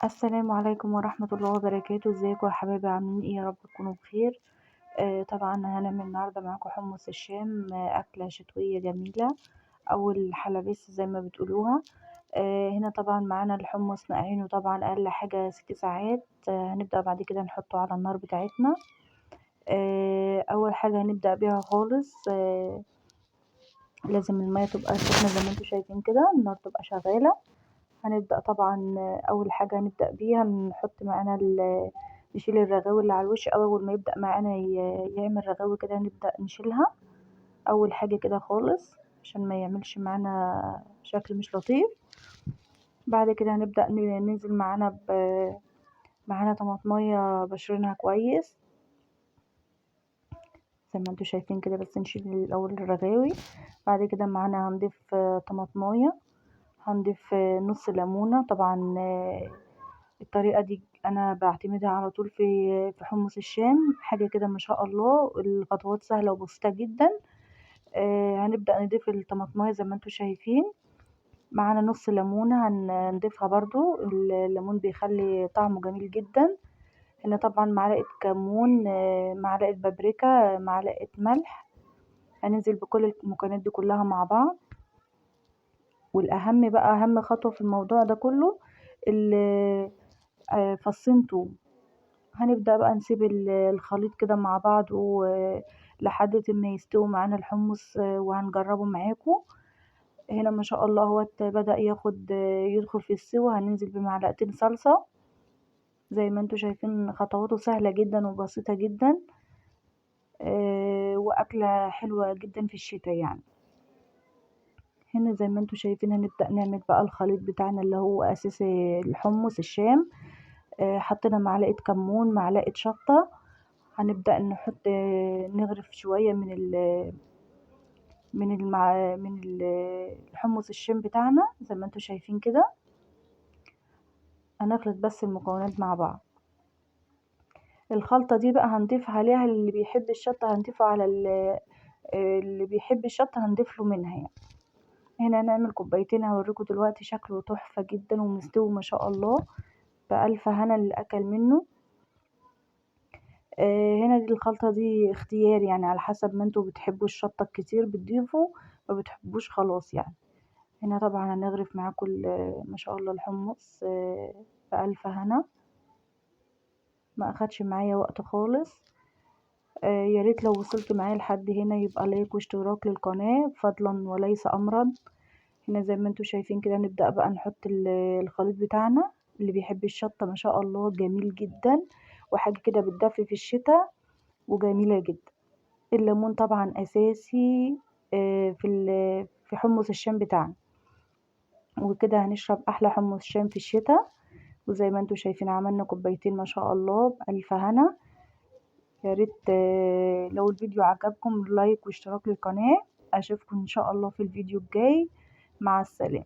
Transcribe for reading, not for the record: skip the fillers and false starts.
السلام عليكم ورحمة الله وبركاته. ازيكم يا حبايبي؟ عاملين ايه؟ يا رب تكونوا بخير. طبعا هنعمل النهارده معاكم حمص الشام، أكلة شتوية جميلة أو الحلبس زي ما بتقولوها. هنا طبعا معانا الحمص نقعينه طبعا أقل حاجة 6 ساعات. هنبدأ بعد كده نحطه على النار بتاعتنا. أول حاجة هنبدأ بيها خالص، لازم المية تبقى سخنة زي ما انتوا شايفين كده، النار تبقى شغالة. هنبدأ طبعا أول حاجة هنبدأ بيها نحط معانا نشيل الرغاوي اللي على الوش. أول ما يبدأ معانا يعمل رغاوي كده نبدأ نشيلها أول حاجة كده خالص، عشان ما يعملش معانا شكل مش لطيف. بعد كده هنبدأ ننزل معانا طماطمية بشرينها كويس زي ما انتوا شايفين كده، بس نشيل الأول الرغاوي. بعد كده معانا هنضيف طماطمية، هنضيف نص ليمونة. طبعا الطريقة دي أنا بعتمدها على طول في حمص الشام، حاجة كده ما شاء الله. الخطوات سهلة وبسيطة جدا. هنبدأ نضيف الطماطماية زي ما انتوا شايفين. معانا نص ليمونة هنضيفها برضو، الليمون بيخلي طعمه جميل جدا. هنا طبعا معلقة كمون، معلقة بابريكا، معلقة ملح. هننزل بكل المكونات دي كلها مع بعض. والأهم بقى، أهم خطوة في الموضوع ده كله، فصين توم. هنبدأ بقى نسيب الخليط كده مع بعض لحد ما يستوي معانا الحمص، وهنجربه معاكم. هنا ما شاء الله هو بدأ يدخل في السوا. هننزل بمعلقتين صلصة زي ما انتوا شايفين. خطواته سهلة جدا وبسيطة جدا، وأكلة حلوة جدا في الشتاء يعني. هنا زي ما انتوا شايفين هنبدأ نعمل بقى الخليط بتاعنا اللي هو أساس الحمص الشام. حطينا معلقة كمون، معلقة شطة. هنبدأ نغرف شوية من الحمص الشام بتاعنا زي ما انتوا شايفين كده. هنخلط بس المكونات مع بعض. الخلطة دي بقى هنضيف عليها اللي بيحب الشطة، هنضيفه على اللي بيحب الشطة هنضيف له منها يعني. هنا هنعمل كوبايتين، هوريكم دلوقتي شكله تحفة جدا ومستوي ما شاء الله، بألف هنا اللي أكل منه. هنا دي الخلطة دي اختيار يعني، على حسب ما انتوا بتحبوا الشطة الكتير بتضيفوا، ما بتحبوش خلاص يعني. هنا طبعا هنغرف معاكم ما شاء الله الحمص، بألف هنا. ما اخدش معايا وقت خالص. يا ريت لو وصلت معايا لحد هنا يبقى لايك واشتراك للقناة فضلا وليس امرا. هنا زي ما انتوا شايفين كده نبدأ بقى نحط الخليط بتاعنا. اللي بيحب الشطة ما شاء الله جميل جدا، وحاجة كده بتدفي في الشتاء وجميلة جدا. الليمون طبعا اساسي في حمص الشام بتاعنا. وكده هنشرب احلى حمص شام في الشتاء. وزي ما انتوا شايفين عملنا كوبايتين ما شاء الله بألف هنا. يا ريت لو الفيديو عجبكم لايك واشتراك للقناة. اشوفكم ان شاء الله في الفيديو الجاي. مع السلامة.